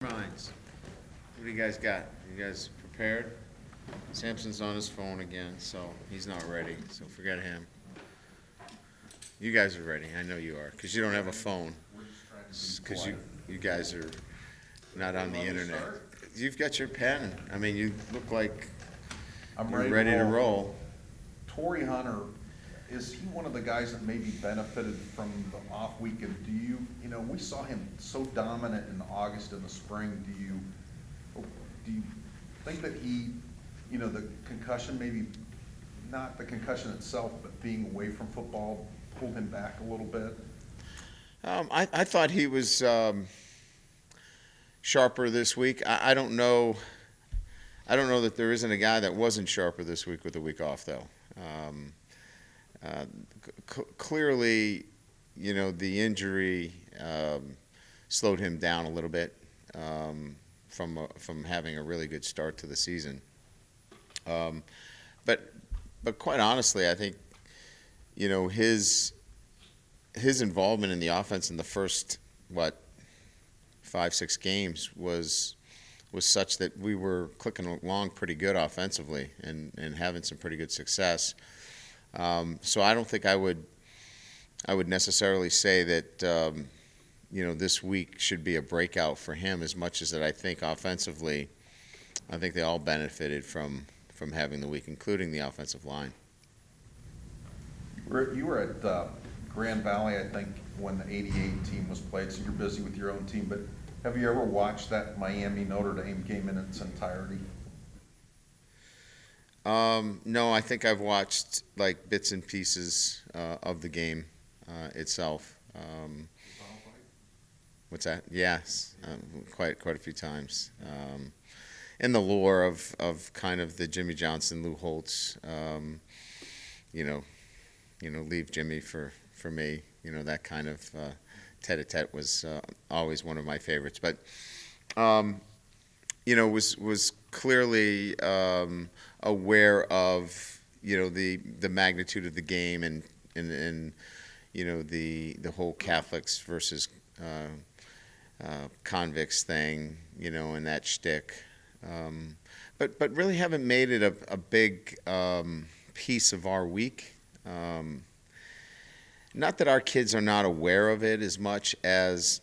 Minds. What do you guys got? You guys prepared? Samson's on his phone again, so he's not ready. So forget him. You guys are ready. I know you are, because you don't have a phone. Because you guys are not on the internet. You've got your pen. I mean, you look like I'm you're ready to roll. Tory Hunter, is he one of the guys that maybe benefited from the off week? And we saw him so dominant in August and the spring. Do you think that the concussion, maybe not the concussion itself, but being away from football pulled him back a little bit? I thought he was sharper this week. I don't know. I don't know that there isn't a guy that wasn't sharper this week with the week off, though. Uh, Clearly, the injury slowed him down a little bit from having a really good start to the season. But quite honestly, I think his involvement in the offense in the first 5-6 games was such that we were clicking along pretty good offensively and having some pretty good success. So I don't think I would necessarily say that this week should be a breakout for him as much as that I think offensively, I think they all benefited from having the week, including the offensive line. You were at Grand Valley, I think, when the '88 team was played, so you're busy with your own team. But have you ever watched that Miami Notre Dame game in its entirety? No, I think I've watched like bits and pieces of the game itself. What's that? Yes, quite a few times. In the lore of kind of the Jimmy Johnson, Lou Holtz, leave Jimmy for me. That kind of tete-a-tete was always one of my favorites. But was clearly aware of the magnitude of the game and the whole Catholics versus convicts thing, and that shtick. But really haven't made it a big piece of our week. Not that our kids are not aware of it as much as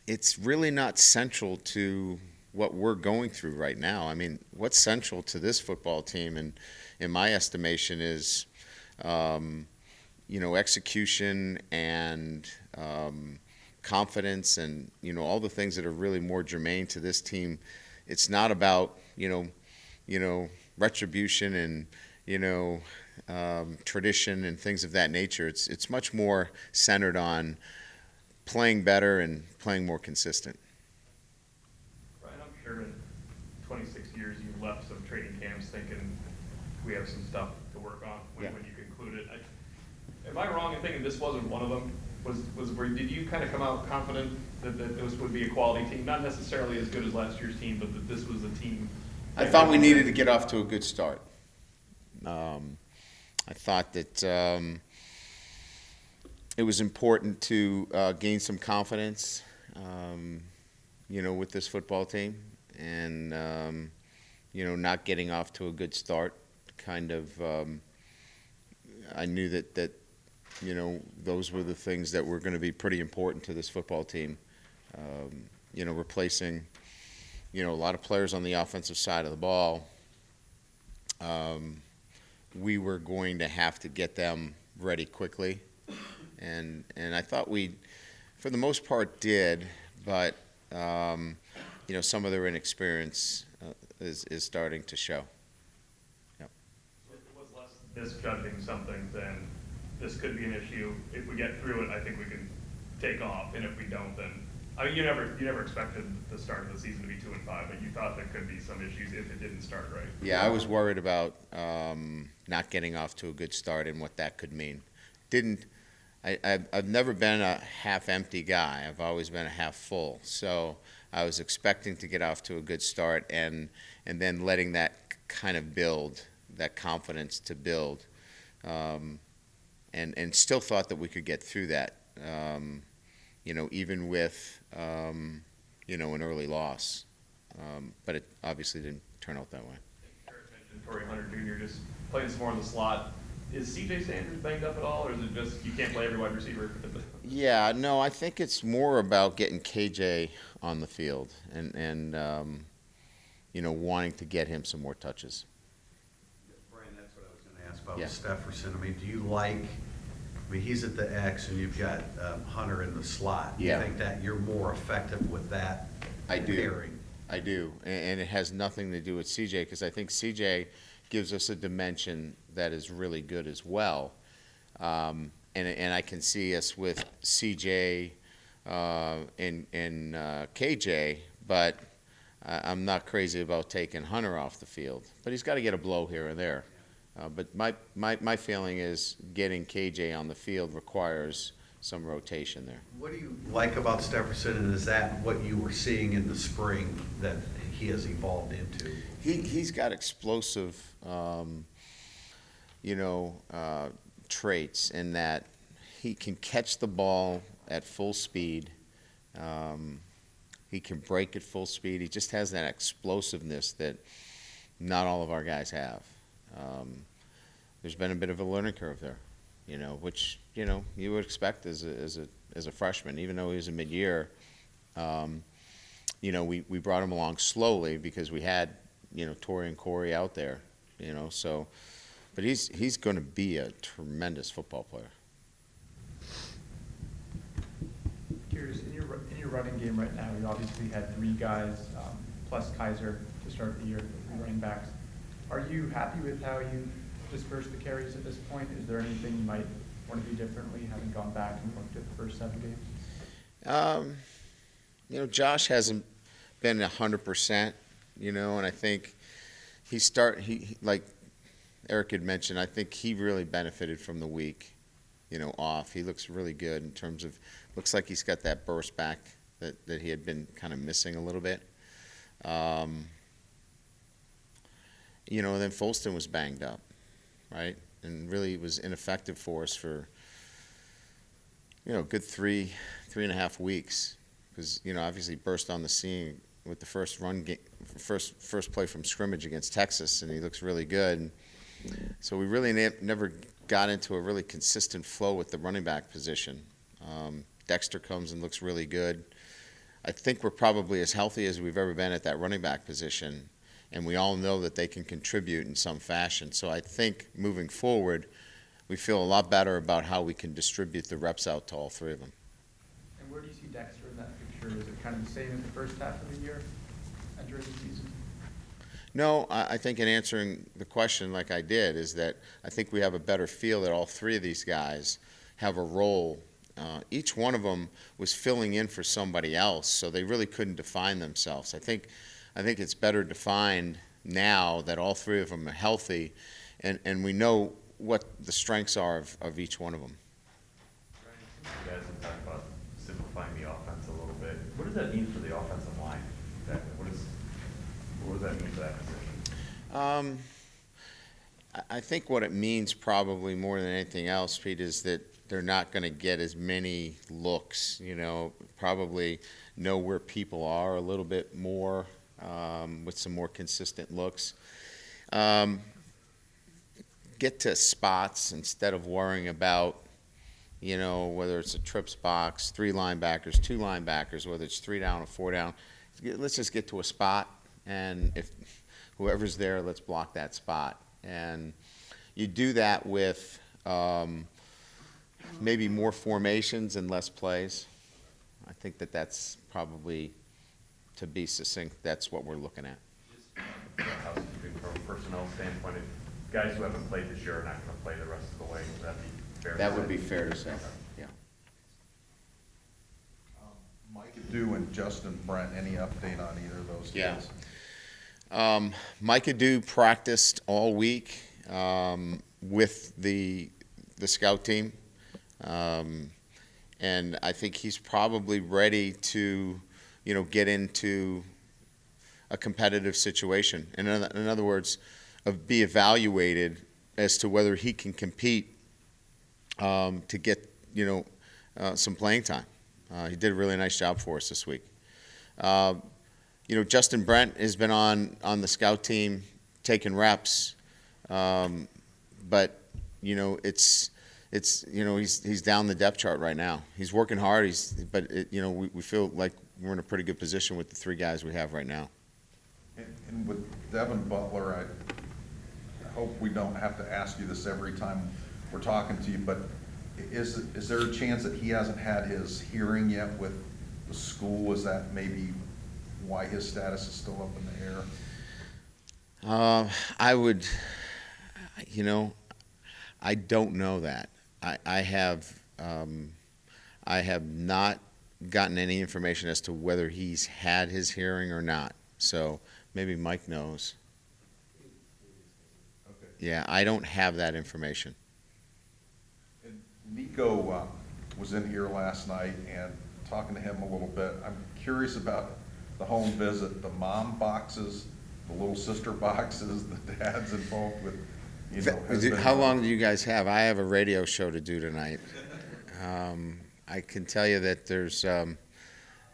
it's really not central to what we're going through right now. I mean, what's central to this football team, and in my estimation, is execution and confidence, and all the things that are really more germane to this team. It's not about retribution and tradition and things of that nature. It's much more centered on playing better and playing more consistent. Ryan, I'm sure in 26 years you've left some training camps thinking we have some stuff to work on when you concluded. Am I wrong in thinking this wasn't one of them? Did you kind of come out confident that this would be a quality team, not necessarily as good as last year's team, but that this was a team? I thought we needed to get off to a good start. I thought that it was important to gain some confidence, with this football team, and not getting off to a good start. Kind of, I knew that those were the things that were going to be pretty important to this football team. Replacing, a lot of players on the offensive side of the ball. We were going to have to get them ready quickly, and I thought we, for the most part, did. But some of their inexperience is starting to show. Yep. It was less misjudging something than this could be an issue. If we get through it, I think we can take off, and if we don't, then you never expected the start of the season to be 2-5, but you thought there could be some issues if it didn't start right. Yeah, I was worried about not getting off to a good start and what that could mean. I've never been a half-empty guy. I've always been a half-full. So I was expecting to get off to a good start and then letting that kind of build, that confidence to build, and still thought that we could get through that. Even with an early loss. But it obviously didn't turn out that way. Eric mentioned Tory Hunter Jr. just playing some more in the slot. Is C.J. Sanders banged up at all, or is it just you can't play every wide receiver? Yeah, no, I think it's more about getting KJ on the field and wanting to get him some more touches. Brian, that's what I was going to ask about Yeah. Stefferson. I mean, do you like, he's at the X and you've got Hunter in the slot. Yeah. You think that you're more effective with that I do. pairing? I do, and it has nothing to do with CJ because I think CJ gives us a dimension that is really good as well. And I can see us with CJ and KJ, but I'm not crazy about taking Hunter off the field. But he's got to get a blow here or there. But my feeling is getting KJ on the field requires some rotation there. What do you like about Stefferson, and is that what you were seeing in the spring that he has evolved into? He's got explosive, traits in that he can catch the ball at full speed. He can break at full speed. He just has that explosiveness that not all of our guys have. There's been a bit of a learning curve there, which you would expect as a freshman, even though he was a mid-year. We brought him along slowly because we had Tory and Corey out there, so. But he's going to be a tremendous football player. Curious, in your running game right now, you obviously had 3 guys plus Kaiser to start the year, 3 running backs. Are you happy with how you dispersed the carries at this point? Is there anything you might want to do differently, having gone back and looked at the first 7 games? Josh hasn't been 100%, and I think he like Eric had mentioned, I think he really benefited from the week, off. He looks really good in terms of, looks like he's got that burst back that he had been kind of missing a little bit. And then Folston was banged up, right? And really was ineffective for us for, a good 3.5 weeks. Because, obviously burst on the scene with the first first play from scrimmage against Texas, and he looks really good. So we really never got into a really consistent flow with the running back position. Dexter comes and looks really good. I think we're probably as healthy as we've ever been at that running back position, and we all know that they can contribute in some fashion. So I think moving forward, we feel a lot better about how we can distribute the reps out to all 3 of them. And where do you see Dexter in that picture? Is it kind of the same as the first half of the year, entering the season? No, I think in answering the question like I did is that I think we have a better feel that all 3 of these guys have a role. Each one of them was filling in for somebody else, so they really couldn't define themselves. I think it's better defined now that all 3 of them are healthy, and we know what the strengths are of each one of them. You guys have talked about simplifying the offense a little bit. What does that mean for the offensive line? Exactly. What does that mean for that position? I think what it means probably more than anything else, Pete, is that they're not going to get as many looks, probably know where people are a little bit more with some more consistent looks. Get to spots instead of worrying about, whether it's a trips box, 3 linebackers, 2 linebackers, whether it's 3 down or 4 down. Let's just get to a spot, and if whoever's there, let's block that spot. And you do that with maybe more formations and less plays. I think that's probably, to be succinct, that's what we're looking at. Just housekeeping from a personnel standpoint, if guys who haven't played this year are not going to play the rest of the way. Would that be fair? That would be fair to say, yeah. Mike Adu and Justin Brent, any update on either of those Yeah. guys? Mike Adu practiced all week with the scout team, and I think he's probably ready to, get into a competitive situation. In other words, be evaluated as to whether he can compete to get, some playing time. He did a really nice job for us this week. Justin Brent has been on the scout team taking reps, but he's down the depth chart right now. He's working hard. We feel like we're in a pretty good position with the 3 guys we have right now. And with Devin Butler, I hope we don't have to ask you this every time we're talking to you, but is there a chance that he hasn't had his hearing yet with the school? Is that maybe why his status is still up in the air? I don't know that. I have not gotten any information as to whether he's had his hearing or not. So maybe Mike knows. Okay. Yeah, I don't have that information. And Nico was in here last night, and talking to him a little bit, I'm curious about the home visit, the mom boxes, the little sister boxes, the dad's involved with, How long do you guys have? I have a radio show to do tonight. I can tell you that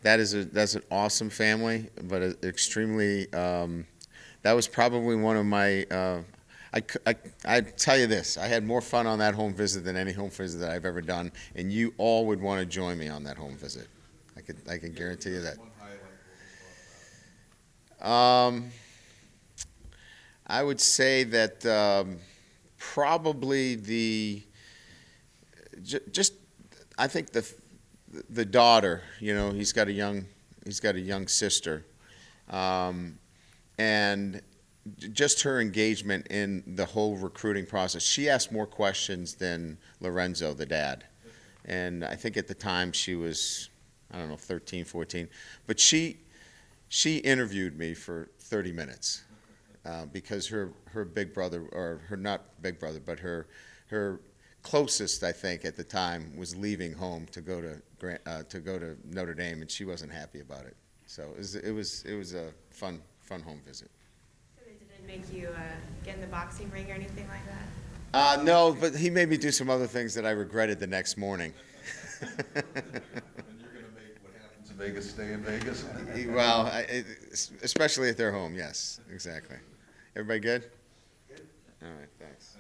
that's an awesome family, but extremely. That was probably one of my. I tell you this: I had more fun on that home visit than any home visit that I've ever done, and you all would want to join me on that home visit. I can guarantee you that. I would say that probably I think the daughter, he's got a young sister, and just her engagement in the whole recruiting process. She asked more questions than Lorenzo, the dad, and I think at the time she was, I don't know, 13, 14, but she interviewed me for 30 minutes. Because her big brother, or her not big brother, but her closest, I think, at the time was leaving home to go to Notre Dame, and she wasn't happy about it. So it was a fun home visit. So they didn't make you get in the boxing ring or anything like that? No, but he made me do some other things that I regretted the next morning. And you're going to make what happens in Vegas stay in Vegas? Well, especially at their home, yes, exactly. Everybody good? Good. All right, thanks.